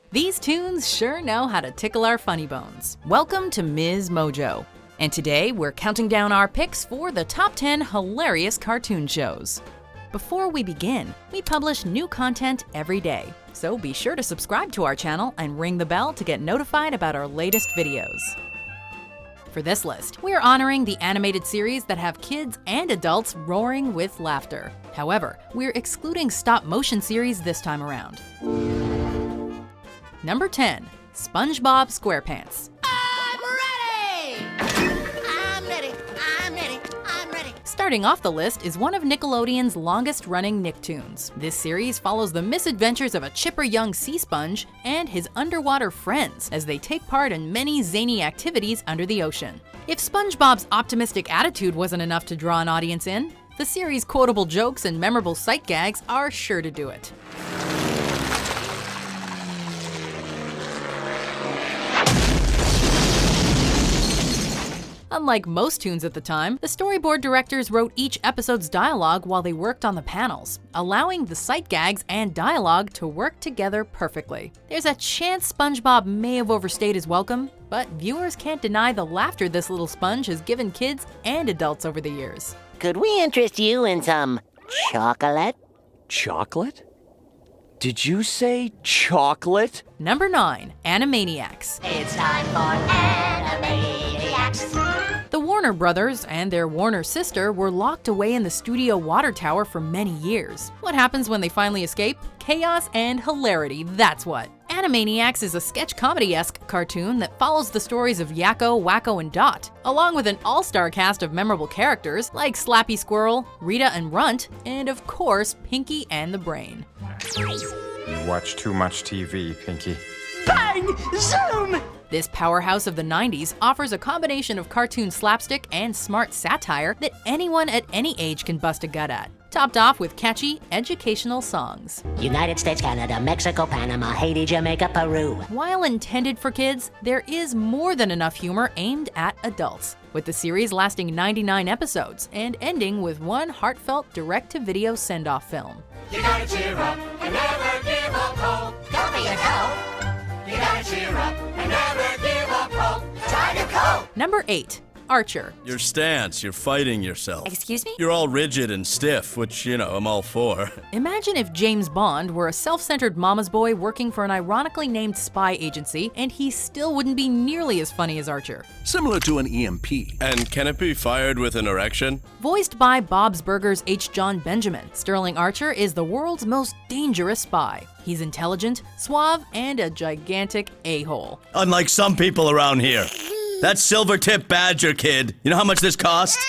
These tunes sure know how to tickle our funny bones. Welcome to MsMojo. And today we're counting down our picks for the top 10 hilarious cartoon shows. Before we begin, we publish new content every day, so be sure to subscribe to our channel and ring the bell to get notified about our latest videos. For this list, we're honoring the animated series that have kids and adults roaring with laughter. However, we're excluding stop-motion series this time around. Number 10, SpongeBob SquarePants. Starting off the list is one of Nickelodeon's longest-running Nicktoons. This series follows the misadventures of a chipper young sea sponge and his underwater friends as they take part in many zany activities under the ocean. If SpongeBob's optimistic attitude wasn't enough to draw an audience in, the series' quotable jokes and memorable sight gags are sure to do it. Unlike most tunes at the time, the storyboard directors wrote each episode's dialogue while they worked on the panels, allowing the sight gags and dialogue to work together perfectly. There's a chance SpongeBob may have overstayed his welcome, but viewers can't deny the laughter this little sponge has given kids and adults over the years. Could we interest you in some chocolate? Chocolate? Did you say chocolate? Number 9, Animaniacs. It's time for Animaniacs. The Warner brothers and their Warner sister were locked away in the studio water tower for many years. What happens when they finally escape? Chaos and hilarity, that's what. Animaniacs is a sketch comedy-esque cartoon that follows the stories of Yakko, Wacko, and Dot, along with an all-star cast of memorable characters like Slappy Squirrel, Rita and Runt, and of course, Pinky and the Brain. You watch too much TV, Pinky. Bang! Zoom! This powerhouse of the 90s offers a combination of cartoon slapstick and smart satire that anyone at any age can bust a gut at, topped off with catchy, educational songs. United States, Canada, Mexico, Panama, Haiti, Jamaica, Peru. While intended for kids, there is more than enough humor aimed at adults, with the series lasting 99 episodes and ending with one heartfelt direct-to-video send-off film. You gotta cheer up and never give up hope. Don't be a dope. You gotta cheer up and never give up hope. Try to cope. Number 8, Archer. Your stance, you're fighting yourself. Excuse me? You're all rigid and stiff, which, I'm all for. Imagine if James Bond were a self-centered mama's boy working for an ironically named spy agency, and he still wouldn't be nearly as funny as Archer. Similar to an EMP. And can it be fired with an erection? Voiced by Bob's Burgers' H. John Benjamin, Sterling Archer is the world's most dangerous spy. He's intelligent, suave, and a gigantic a-hole. Unlike some people around here. That silver-tip badger kid, you know how much this cost?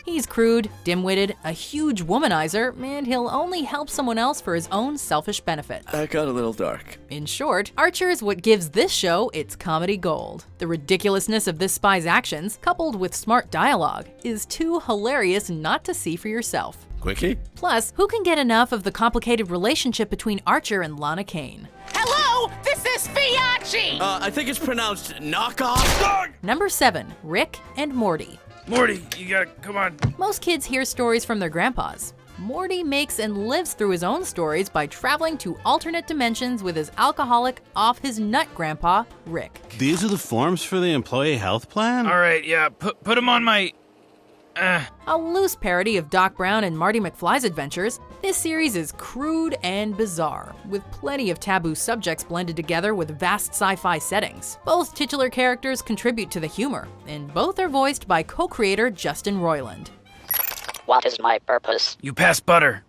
He's crude, dim-witted, a huge womanizer, and he'll only help someone else for his own selfish benefit. That got a little dark. In short, Archer is what gives this show its comedy gold. The ridiculousness of this spy's actions, coupled with smart dialogue, is too hilarious not to see for yourself. Quickie? Plus, who can get enough of the complicated relationship between Archer and Lana Kane? Hello, this is Fiachi! I think it's pronounced knockoff. Number 7, Rick and Morty. Morty, you gotta, come on. Most kids hear stories from their grandpas. Morty makes and lives through his own stories by traveling to alternate dimensions with his alcoholic, off-his-nut grandpa, Rick. These are the forms for the employee health plan? All right, yeah, put them on my... A loose parody of Doc Brown and Marty McFly's adventures, this series is crude and bizarre, with plenty of taboo subjects blended together with vast sci-fi settings. Both titular characters contribute to the humor, and both are voiced by co-creator Justin Roiland. What is my purpose? You pass butter.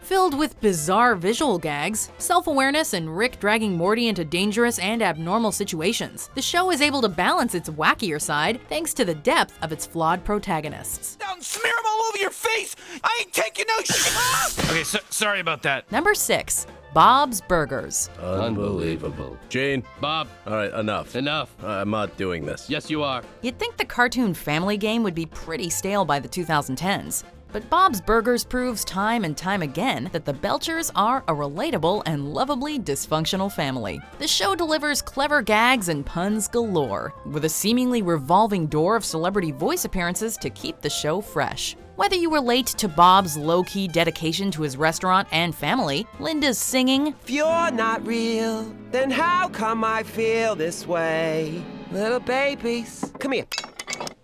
Filled with bizarre visual gags, self-awareness, and Rick dragging Morty into dangerous and abnormal situations, the show is able to balance its wackier side thanks to the depth of its flawed protagonists. Don't smear them all over your face! I ain't taking no shit! Okay, sorry about that. Number 6, Bob's Burgers. Unbelievable. Jane. Bob. All right, enough. Enough. I'm not doing this. Yes, you are. You'd think the cartoon Family Game would be pretty stale by the 2010s. But Bob's Burgers proves time and time again that the Belchers are a relatable and lovably dysfunctional family. The show delivers clever gags and puns galore, with a seemingly revolving door of celebrity voice appearances to keep the show fresh. Whether you relate to Bob's low-key dedication to his restaurant and family, Linda's singing, "If you're not real, then how come I feel this way? Little babies, come here."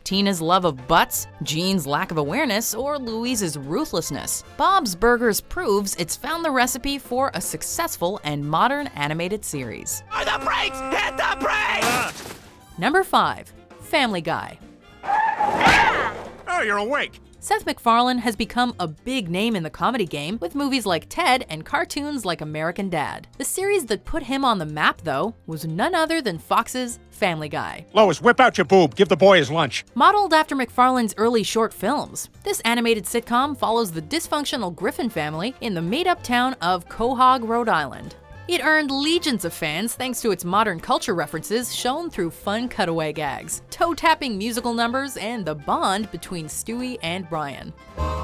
Tina's love of butts, Gene's lack of awareness, or Louise's ruthlessness, Bob's Burgers proves it's found the recipe for a successful and modern animated series. Hit the brakes! Hit the brakes! Number 5. Family Guy. Oh, you're awake. Seth MacFarlane has become a big name in the comedy game with movies like Ted and cartoons like American Dad. The series that put him on the map, though, was none other than Fox's Family Guy. Lois, whip out your boob. Give the boy his lunch. Modeled after MacFarlane's early short films, this animated sitcom follows the dysfunctional Griffin family in the made-up town of Quahog, Rhode Island. It earned legions of fans thanks to its modern culture references shown through fun cutaway gags, toe-tapping musical numbers, and the bond between Stewie and Brian.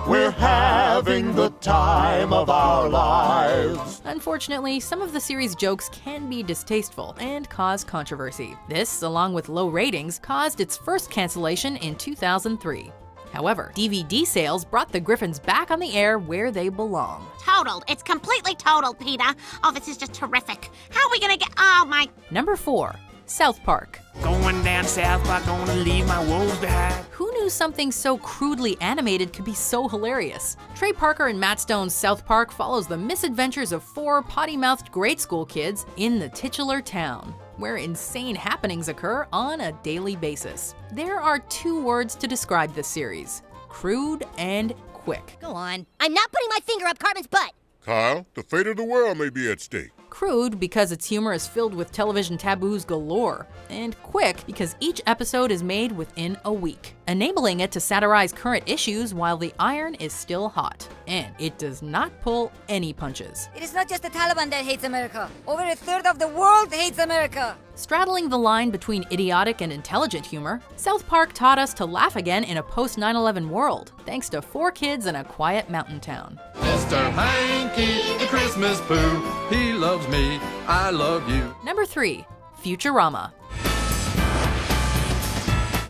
We're having the time of our lives. Unfortunately, some of the series' jokes can be distasteful and cause controversy. This, along with low ratings, caused its first cancellation in 2003. However, DVD sales brought the Griffins back on the air where they belong. Totaled. It's completely totaled, Peter. Oh, this is just terrific. How are we gonna get... Oh, my... Number 4. South Park. Going down South Park, gonna leave my woes behind. Who knew something so crudely animated could be so hilarious? Trey Parker and Matt Stone's South Park follows the misadventures of 4 potty-mouthed grade school kids in the titular town, where insane happenings occur on a daily basis. There are 2 words to describe this series: crude and quick. Go on. I'm not putting my finger up Cartman's butt. Kyle, the fate of the world may be at stake. Crude because its humor is filled with television taboos galore, and quick because each episode is made within a week, enabling it to satirize current issues while the iron is still hot. And it does not pull any punches. It is not just the Taliban that hates America. Over a third of the world hates America. Straddling the line between idiotic and intelligent humor, South Park taught us to laugh again in a post-9/11 world, thanks to 4 kids in a quiet mountain town. Mr. Hanky, the Christmas poo, he loves me, I love you. Number 3. Futurama.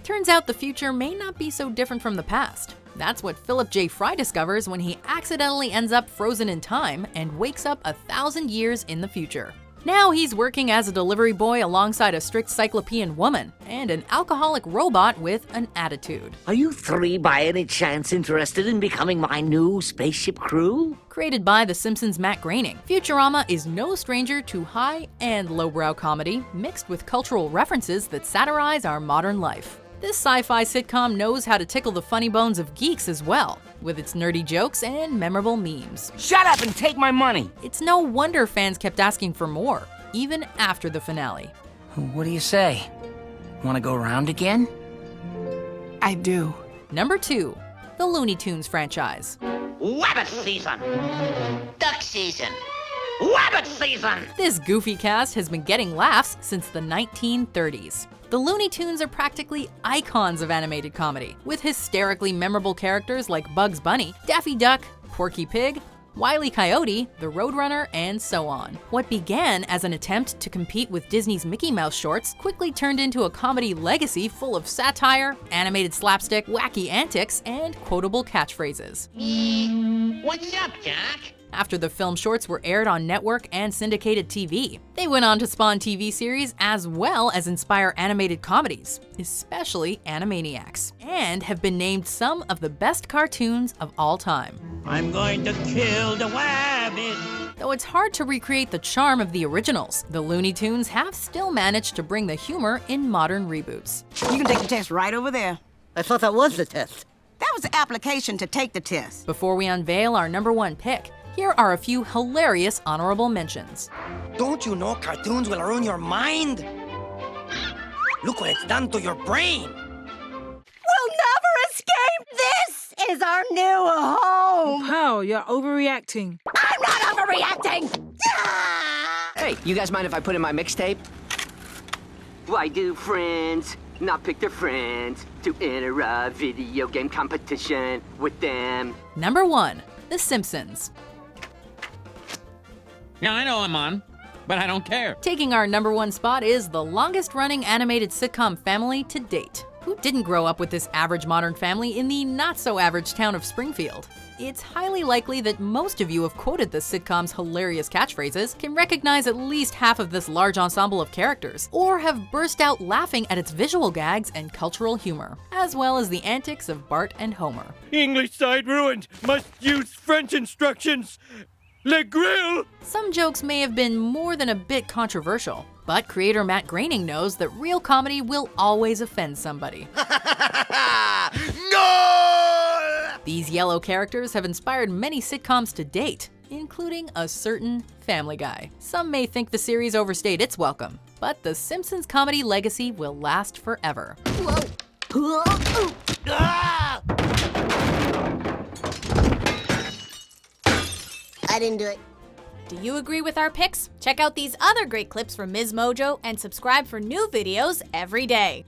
Turns out the future may not be so different from the past. That's what Philip J. Fry discovers when he accidentally ends up frozen in time and wakes up 1,000 years in the future. Now he's working as a delivery boy alongside a strict cyclopean woman and an alcoholic robot with an attitude. Are you 3 by any chance interested in becoming my new spaceship crew? Created by The Simpsons' Matt Groening, Futurama is no stranger to high and lowbrow comedy mixed with cultural references that satirize our modern life. This sci-fi sitcom knows how to tickle the funny bones of geeks as well, with its nerdy jokes and memorable memes. Shut up and take my money! It's no wonder fans kept asking for more, even after the finale. What do you say? Want to go around again? I do. Number 2. The Looney Tunes franchise. Rabbit season! Duck season! Rabbit season! This goofy cast has been getting laughs since the 1930s. The Looney Tunes are practically icons of animated comedy, with hysterically memorable characters like Bugs Bunny, Daffy Duck, Porky Pig, Wile E. Coyote, the Roadrunner, and so on. What began as an attempt to compete with Disney's Mickey Mouse shorts quickly turned into a comedy legacy full of satire, animated slapstick, wacky antics, and quotable catchphrases. What's up, Doc? After the film shorts were aired on network and syndicated TV, they went on to spawn TV series as well as inspire animated comedies, especially Animaniacs, and have been named some of the best cartoons of all time. I'm going to kill the rabbit. Though it's hard to recreate the charm of the originals, the Looney Tunes have still managed to bring the humor in modern reboots. You can take the test right over there. I thought that was the test. That was the application to take the test. Before we unveil our number 1 pick, here are a few hilarious honorable mentions. Don't you know cartoons will ruin your mind? Look what it's done to your brain. We'll never escape! This is our new home! Wow, you're overreacting. I'm not overreacting! Hey, you guys mind if I put in my mixtape? Why do friends not pick their friends? to enter a video game competition with them. Number 1, The Simpsons. Yeah, I know I'm on, but I don't care. Taking our number 1 spot is the longest-running animated sitcom family to date. Who didn't grow up with this average modern family in the not-so-average town of Springfield? It's highly likely that most of you have quoted this sitcom's hilarious catchphrases, can recognize at least half of this large ensemble of characters, or have burst out laughing at its visual gags and cultural humor, as well as the antics of Bart and Homer. English side ruined. Must use French instructions. Le grill! Some jokes may have been more than a bit controversial, but creator Matt Groening knows that real comedy will always offend somebody. No! These yellow characters have inspired many sitcoms to date, including a certain Family Guy. Some may think the series overstayed its welcome, but the Simpsons comedy legacy will last forever. I didn't do it. Do you agree with our picks? Check out these other great clips from MsMojo and subscribe for new videos every day.